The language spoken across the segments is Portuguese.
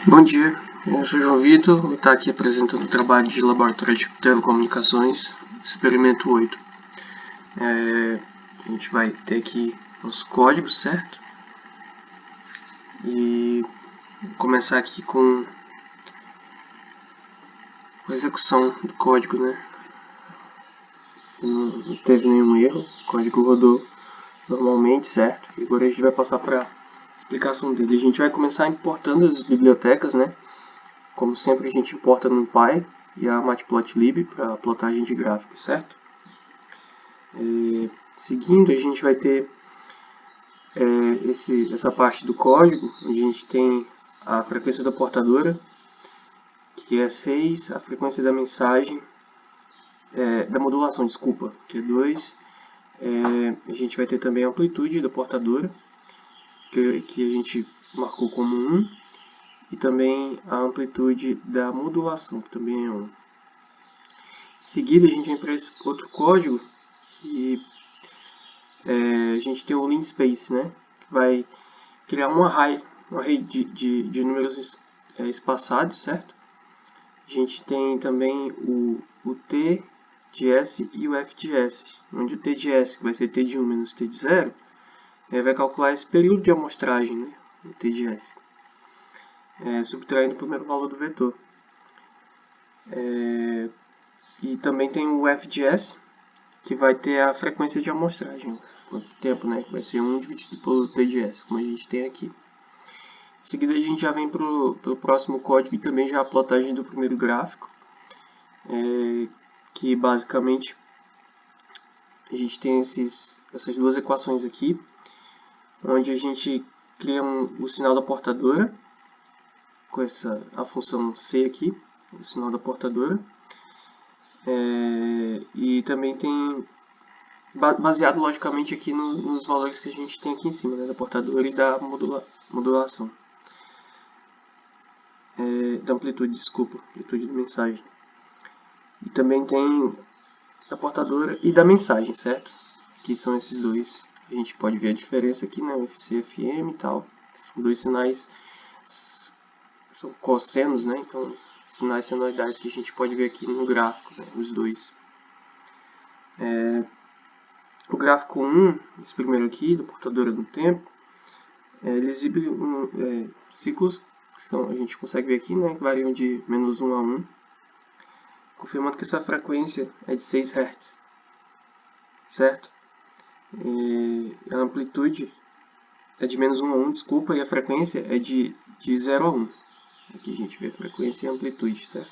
Bom dia, eu sou João Vitor, vou estar aqui apresentando o trabalho de laboratório de telecomunicações, experimento 8. A gente vai ter aqui os códigos, certo? E vou começar aqui com a execução do código, né? Não teve nenhum erro, o código rodou normalmente, certo? E agora a gente vai passar para a explicação dele. A gente vai começar importando as bibliotecas, né? Como sempre a gente importa no NumPy e a Matplotlib para plotagem de gráficos, certo? Seguindo, a gente vai ter essa parte do código, onde a gente tem a frequência da portadora, que é 6, a frequência da mensagem, da modulação, desculpa, que é 2. A gente vai ter também a amplitude da portadora, que a gente marcou como 1, e também a amplitude da modulação, que também é 1. Em seguida, a gente vem para esse outro código, e a gente tem o linspace, né, que vai criar um array de números espaçados, certo? A gente tem também o T de S e o F de S, onde o T de S, que vai ser T de 1 menos T de 0, vai calcular esse período de amostragem, né, o T de S, subtraindo o primeiro valor do vetor. E também tem o F de S, que vai ter a frequência de amostragem, quanto tempo, né, que vai ser 1 dividido pelo T de S, como a gente tem aqui. Em seguida a gente já vem para o próximo código e também já a plotagem do primeiro gráfico, que basicamente a gente tem essas duas equações aqui, onde a gente cria o sinal da portadora, com a função C aqui, o sinal da portadora, e também tem, baseado logicamente aqui nos valores que a gente tem aqui em cima, né, da portadora e da modulação. Da amplitude, desculpa, amplitude da mensagem. E também tem da portadora e da mensagem, certo? Que são esses dois. A gente pode ver a diferença aqui, né? FC, FM e tal. São dois sinais, são cossenos, né? Então, sinais senoidais que a gente pode ver aqui no gráfico, né? Os dois. O gráfico 1, esse primeiro aqui, da portadora do tempo, ele exibe ciclos que a gente consegue ver aqui, né? Que variam de menos 1 a 1. Confirmando que essa frequência é de 6 Hz, certo? E a amplitude é de menos 1 a 1, desculpa, e a frequência é de 0 a 1. Aqui a gente vê a frequência e a amplitude, certo?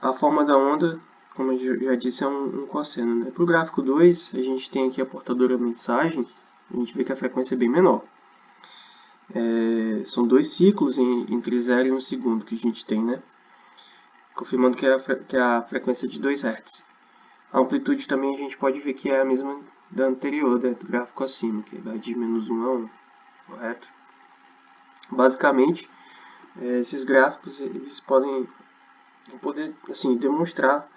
A forma da onda, como eu já disse, é um cosseno, né? Para o gráfico 2, a gente tem aqui a portadora mensagem, a gente vê que a frequência é bem menor. São dois ciclos entre 0 e 1 segundo que a gente tem, né? Confirmando que é a frequência de 2 Hz. A amplitude também a gente pode ver que é a mesma da anterior, do gráfico acima, que vai de menos 1 a 1, correto? Basicamente, esses gráficos eles podem poder assim, demonstrar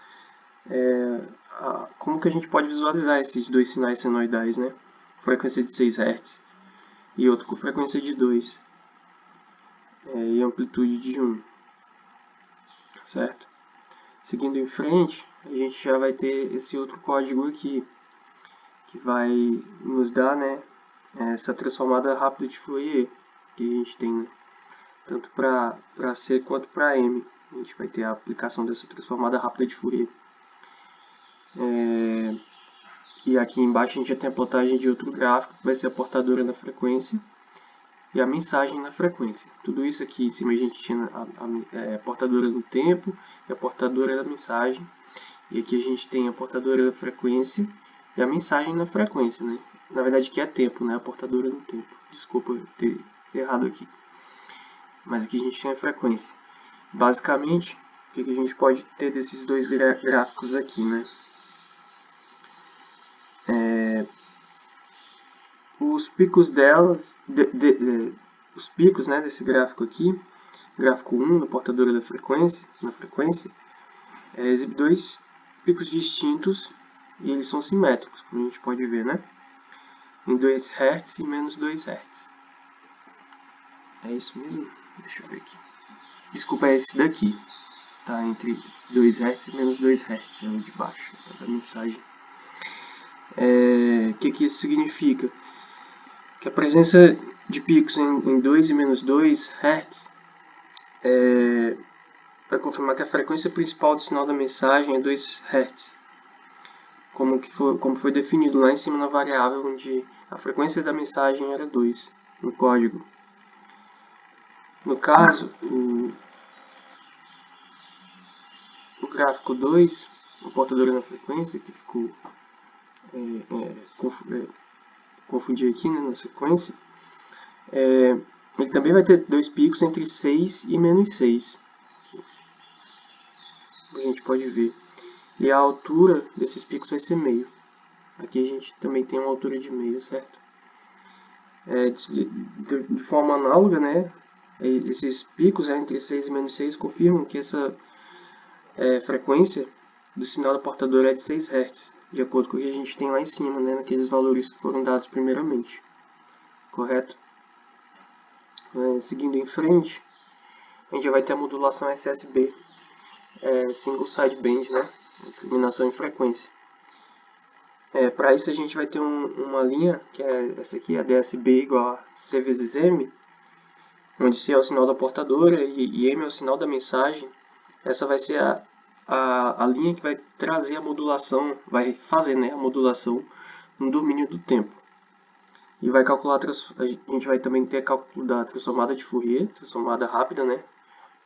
como que a gente pode visualizar esses dois sinais senoidais, né? Frequência de 6 Hz e outro com frequência de 2 e amplitude de 1, certo? Seguindo em frente, a gente já vai ter esse outro código aqui, que vai nos dar, né, essa transformada rápida de Fourier que a gente tem, né, tanto para C quanto para M. A gente vai ter a aplicação dessa transformada rápida de Fourier. E aqui embaixo a gente já tem a plotagem de outro gráfico, que vai ser a portadora na frequência e a mensagem na frequência. Tudo isso aqui em cima a gente tinha a portadora do tempo e a portadora da mensagem. E aqui a gente tem a portadora da frequência e a mensagem na frequência, né? Na verdade que é tempo, né? A portadora do tempo. Desculpa ter errado aqui. Mas aqui a gente tem a frequência. Basicamente, o que a gente pode ter desses dois gráficos aqui, né? Os picos delas, os picos, né, desse gráfico aqui, gráfico 1, da portadora da frequência, na frequência, exibe dois picos distintos e eles são simétricos, como a gente pode ver, né? Em 2 Hz e menos 2 Hz. É isso mesmo? Deixa eu ver aqui. Desculpa, é esse daqui. Tá entre 2 Hz e menos 2 Hz, é o de baixo da mensagem. O que isso significa? Que a presença de picos em 2 e menos 2 Hz vai confirmar que a frequência principal do sinal da mensagem é 2 Hz. Como foi definido lá em cima na variável, onde a frequência da mensagem era 2 no código. No caso, o gráfico 2, o portador na frequência, que ficou confundir aqui, né, na sequência, ele também vai ter 2 picos entre 6 e menos 6. Aqui. A gente pode ver. E a altura desses picos vai ser meio. Aqui a gente também tem uma altura de meio, certo? De forma análoga, né, esses picos entre 6 e menos 6 confirmam que essa frequência do sinal da portadora é de 6 Hz, de acordo com o que a gente tem lá em cima, né, naqueles valores que foram dados primeiramente. Correto? Seguindo em frente, a gente já vai ter a modulação SSB, Single Sideband, né, discriminação em frequência. Para isso a gente vai ter uma linha, que é essa aqui, a DSB igual a C vezes M, onde C é o sinal da portadora e M é o sinal da mensagem. Essa vai ser a linha que vai trazer a modulação, vai fazer, né, a modulação no domínio do tempo. E vai calcular, a gente vai também ter cálculo da transformada de Fourier, transformada rápida, né,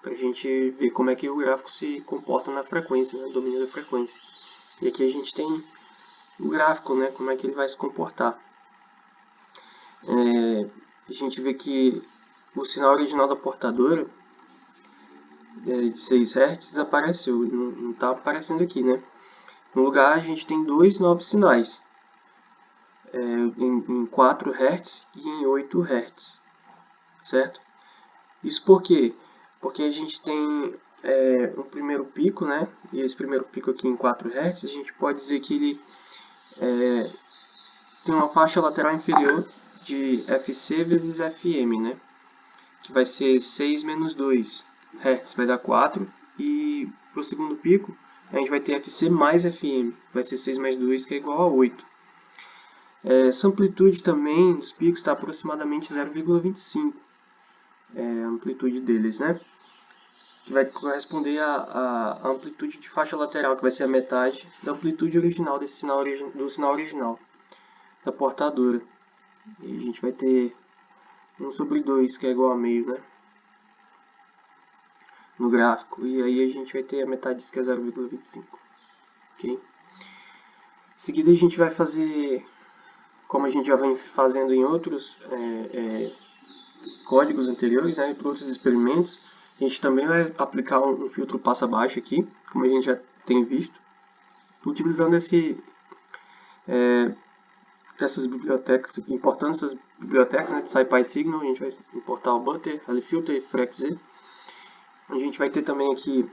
para a gente ver como é que o gráfico se comporta na frequência, né, no domínio da frequência. E aqui a gente tem o gráfico, né, como é que ele vai se comportar. A gente vê que o sinal original da portadora de 6 Hz desapareceu, não está aparecendo aqui, né? No lugar a gente tem dois novos sinais, em 4 Hz e em 8 Hz, certo? Isso por quê? Porque a gente tem um primeiro pico, né? E esse primeiro pico aqui em 4 Hz, a gente pode dizer que ele tem uma faixa lateral inferior de Fc vezes Fm, né? Que vai ser 6 menos 2 Hz, vai dar 4. E para o segundo pico, a gente vai ter Fc mais Fm, vai ser 6 mais 2, que é igual a 8. Essa amplitude também dos picos está aproximadamente 0,25, a amplitude deles, né? Que vai corresponder à amplitude de faixa lateral, que vai ser a metade da amplitude original desse sinal do sinal original, da portadora. E a gente vai ter 1 sobre 2, que é igual a meio, né? No gráfico. E aí a gente vai ter a metade disso, que é 0,25. Ok? Em seguida a gente vai fazer, como a gente já vem fazendo em outros códigos anteriores, né, para outros experimentos, a gente também vai aplicar um filtro passa-baixo aqui, como a gente já tem visto, utilizando essas bibliotecas, importando essas bibliotecas, né, de SciPy Signal. A gente vai importar o Butter, LFilter e FrexZ. A gente vai ter também aqui,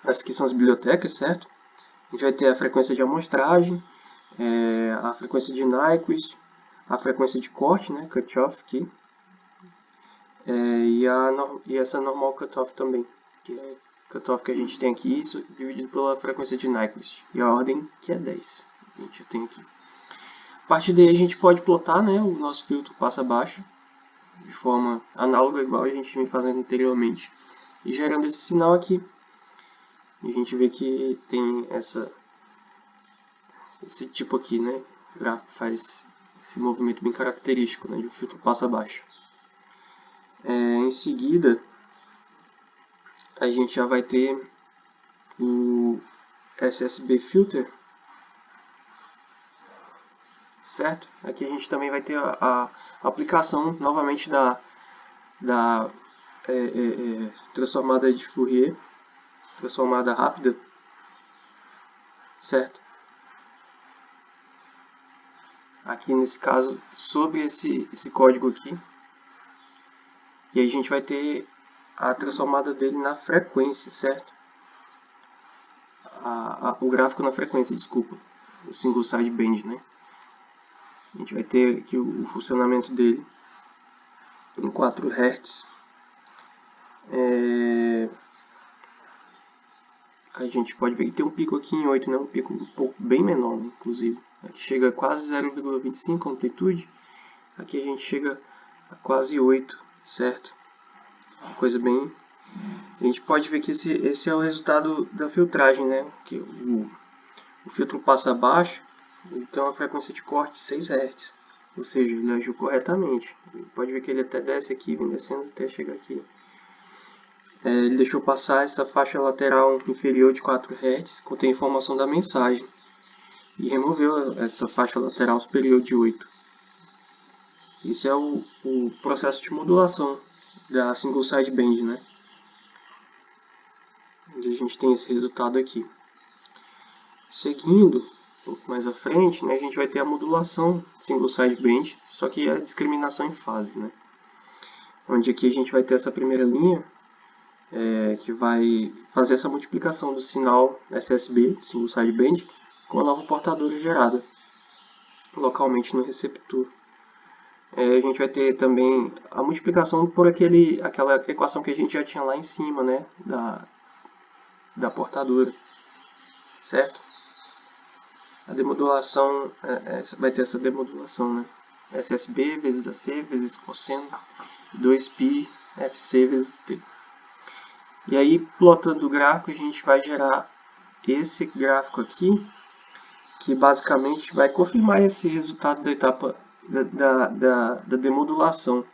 essas aqui são as bibliotecas, certo? A gente vai ter a frequência de amostragem, a frequência de Nyquist, a frequência de corte, né, cutoff aqui, e essa normal cutoff também, que é cutoff que a gente tem aqui, isso dividido pela frequência de Nyquist, e a ordem que é 10, a gente já tem aqui. A partir daí a gente pode plotar, né, o nosso filtro passa-baixo, de forma análoga, igual a gente vem fazendo anteriormente, e gerando esse sinal aqui. E a gente vê que tem esse tipo aqui, né? O gráfico faz esse movimento bem característico, né, de um filtro passa-baixo. Em seguida, a gente já vai ter o SSB Filter, certo? Aqui a gente também vai ter a aplicação novamente da transformada de Fourier, transformada rápida, certo? Aqui nesse caso, sobre esse código aqui, e aí a gente vai ter a transformada dele na frequência, certo? O gráfico na frequência, desculpa, o single sideband, né? A gente vai ter aqui o funcionamento dele. em 4 Hz. A gente pode ver que tem um pico aqui em 8, né? Um pico um pouco bem menor, inclusive. Aqui chega a quase 0,25 amplitude. Aqui a gente chega a quase 8, certo? Uma coisa bem... A gente pode ver que esse é o resultado da filtragem, né? Que o filtro passa abaixo, então a frequência de corte 6 Hz. Ou seja, ele agiu corretamente. Pode ver que ele até desce aqui, vem descendo até chegar aqui. Ele deixou passar essa faixa lateral inferior de 4 Hz, contém informação da mensagem, e removeu essa faixa lateral superior de 8. Isso é o processo de modulação da single sideband, né? Onde a gente tem esse resultado aqui. Seguindo, um pouco mais à frente, né, a gente vai ter a modulação single sideband, só que a discriminação em fase, né? Onde aqui a gente vai ter essa primeira linha, que vai fazer essa multiplicação do sinal SSB, single sideband, com a nova portadora gerada localmente no receptor. A gente vai ter também a multiplicação por aquela equação que a gente já tinha lá em cima, né, da portadora, certo? A demodulação, vai ter essa demodulação, né? SSB vezes AC vezes cosseno 2π FC vezes T. E aí, plotando o gráfico, a gente vai gerar esse gráfico aqui, que basicamente vai confirmar esse resultado da etapa da demodulação.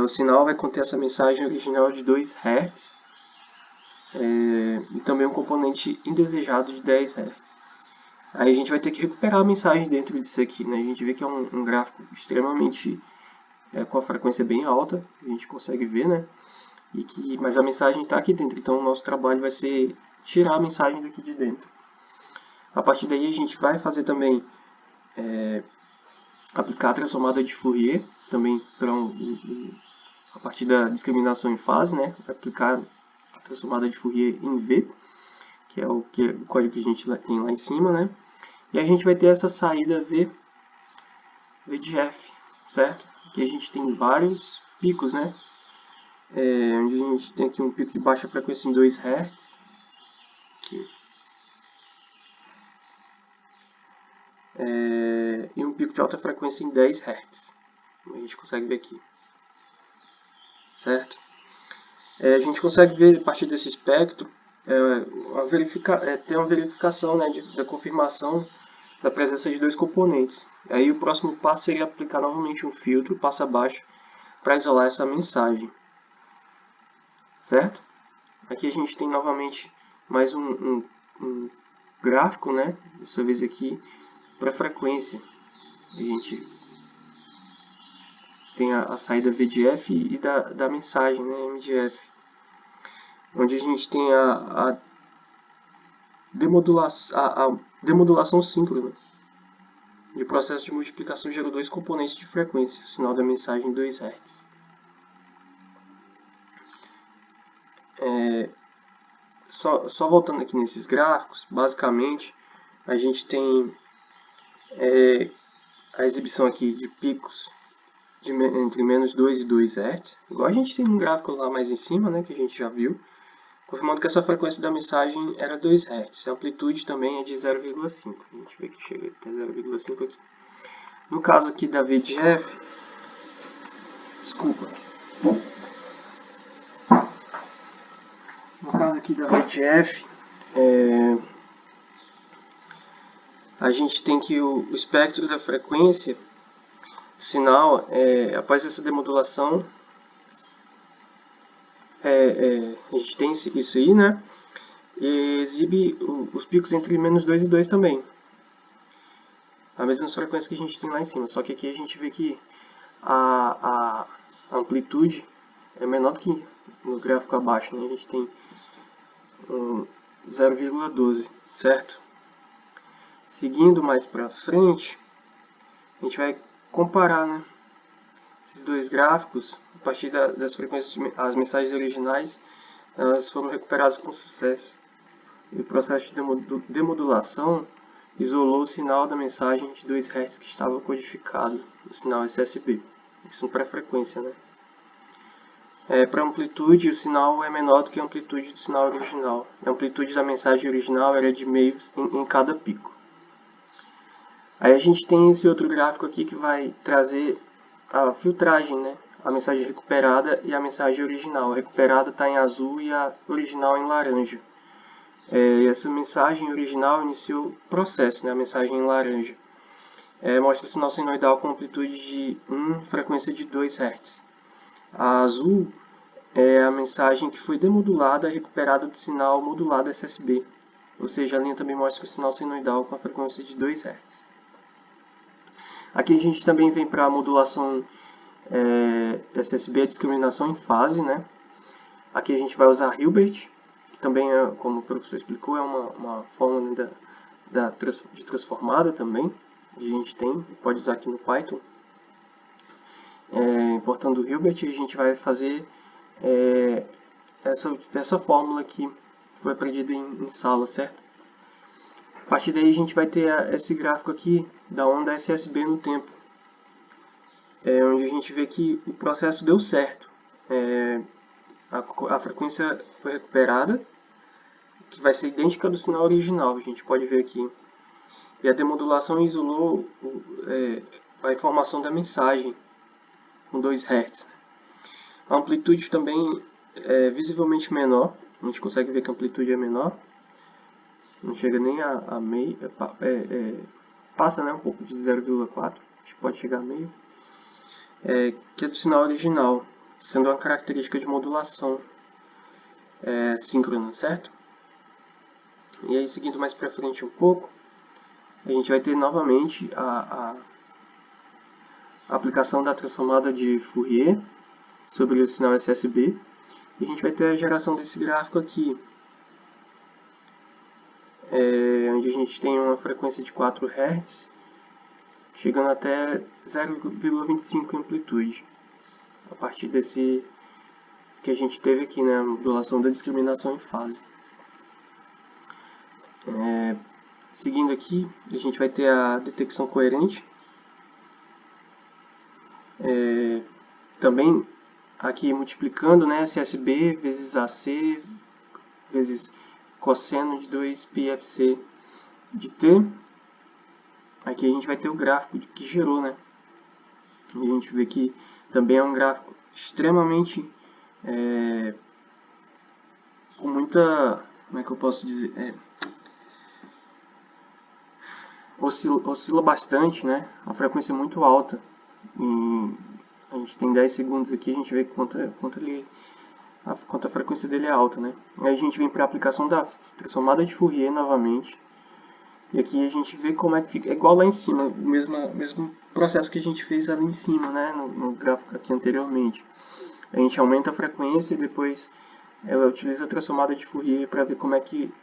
O sinal vai conter essa mensagem original de 2 Hz e também um componente indesejado de 10 Hz. Aí a gente vai ter que recuperar a mensagem dentro disso aqui, né? A gente vê que é um gráfico extremamente com a frequência bem alta, a gente consegue ver, né? Mas a mensagem está aqui dentro, então o nosso trabalho vai ser tirar a mensagem daqui de dentro. A partir daí a gente vai fazer também aplicar a transformada de Fourier, também a partir da discriminação em fase, né? Aplicar a transformada de Fourier em V, que é o código que a gente tem lá em cima, né? E a gente vai ter essa saída V de F, certo? Aqui a gente tem vários picos, né? Onde a gente tem aqui um pico de baixa frequência em 2 Hz. Aqui. E um pico de alta frequência em 10 Hz. Como a gente consegue ver aqui. Certo? A gente consegue ver a partir desse espectro ter uma verificação, né, da confirmação da presença de 2 componentes. Aí o próximo passo seria aplicar novamente um filtro passo abaixo para isolar essa mensagem. Certo? Aqui a gente tem novamente mais um gráfico, né? Dessa vez aqui para frequência. A gente tem a saída VDF e da mensagem, né? MDF. Onde a gente tem a demodulação síncrona. De processo de multiplicação gerou 2 componentes de frequência, o sinal da mensagem 2 Hz. Só voltando aqui nesses gráficos, basicamente a gente tem a exibição aqui de picos entre menos 2 e 2 Hz, igual a gente tem no gráfico lá mais em cima, né, que a gente já viu, confirmando que essa frequência da mensagem era 2 Hz. A amplitude também é de 0,5. A gente vê que chega até 0,5 aqui. No caso aqui da VDF, no caso aqui da VDF, a gente tem que o espectro da frequência, o sinal, após essa demodulação, a gente tem isso aí, né? E exibe os picos entre menos 2 e 2 também. A mesma frequência que a gente tem lá em cima, só que aqui a gente vê que a amplitude é menor do que no gráfico abaixo, né? A gente tem 0,12, certo? Seguindo mais para frente, a gente vai comparar, né, esses dois gráficos a partir das frequências, as mensagens originais, elas foram recuperadas com sucesso. E o processo de demodulação isolou o sinal da mensagem de 2 Hz que estava codificado no sinal SSB. Isso para frequência, né? Para amplitude, o sinal é menor do que a amplitude do sinal original. A amplitude da mensagem original era de meios em cada pico. Aí a gente tem esse outro gráfico aqui que vai trazer a filtragem, né? A mensagem recuperada e a mensagem original. A recuperada está em azul e a original em laranja. Essa mensagem original iniciou o processo, né? A mensagem em laranja. Mostra o sinal senoidal com amplitude de 1, frequência de 2 Hz. A azul é a mensagem que foi demodulada e recuperada do sinal modulado SSB. Ou seja, a linha também mostra o sinal senoidal com a frequência de 2 Hz. Aqui a gente também vem para a modulação SSB, a discriminação em fase, né? Aqui a gente vai usar Hilbert, que também, como o professor explicou, é uma forma de transformada também, que a gente pode usar aqui no Python. Importando o Hilbert, a gente vai fazer essa fórmula aqui, que foi aprendida em sala, certo? A partir daí a gente vai ter esse gráfico aqui da onda SSB no tempo, onde a gente vê que o processo deu certo. A frequência foi recuperada, que vai ser idêntica do sinal original, a gente pode ver aqui. E a demodulação isolou a informação da mensagem com 2 Hz. A amplitude também é visivelmente menor, a gente consegue ver que a amplitude é menor, não chega nem a meio, passa, né, um pouco de 0,4, a gente pode chegar a meio, que é do sinal original, sendo uma característica de modulação síncrona, certo? E aí, seguindo mais para frente um pouco, a gente vai ter novamente a aplicação da transformada de Fourier sobre o sinal SSB, e a gente vai ter a geração desse gráfico aqui, onde a gente tem uma frequência de 4 Hz, chegando até 0,25 em amplitude, a partir desse que a gente teve aqui, né, a modulação da discriminação em fase. Seguindo aqui, a gente vai ter a detecção coerente. Também aqui multiplicando, né, SSB vezes AC vezes cosseno de 2πfc de t. Aqui a gente vai ter o gráfico que gerou, né? E a gente vê que também é um gráfico extremamente com muita, como é que eu posso dizer, oscila bastante, né? A frequência é muito alta. A gente tem 10 segundos aqui, a gente vê quanto a frequência dele é alta, né? Aí a gente vem para a aplicação da transformada de Fourier novamente. E aqui a gente vê como é que fica. É igual lá em cima, o mesmo processo que a gente fez ali em cima, né? No gráfico aqui anteriormente. A gente aumenta a frequência e depois ela utiliza a transformada de Fourier para ver como é que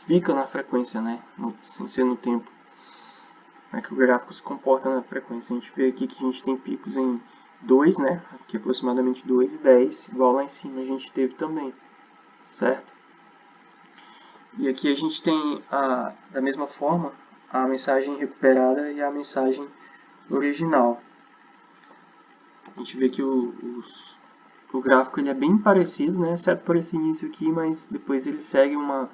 fica na frequência, né? Sem ser no tempo. Como é que o gráfico se comporta na frequência. A gente vê aqui que a gente tem picos em 2, né? Aqui aproximadamente 2 e 10, igual lá em cima a gente teve também, certo? E aqui a gente tem, da mesma forma, a mensagem recuperada e a mensagem original. A gente vê que o gráfico ele é bem parecido, né? Exceto por esse início aqui, mas depois ele segue um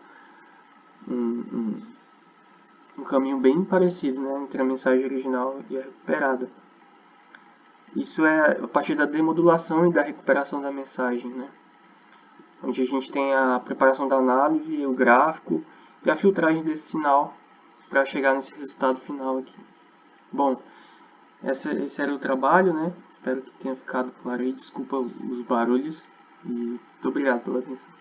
caminho bem parecido, né? Entre a mensagem original e a recuperada. Isso é a partir da demodulação e da recuperação da mensagem, né? Onde a gente tem a preparação da análise, o gráfico e a filtragem desse sinal para chegar nesse resultado final aqui. Bom, esse era o trabalho, né? Espero que tenha ficado claro aí. Desculpa os barulhos e muito obrigado pela atenção.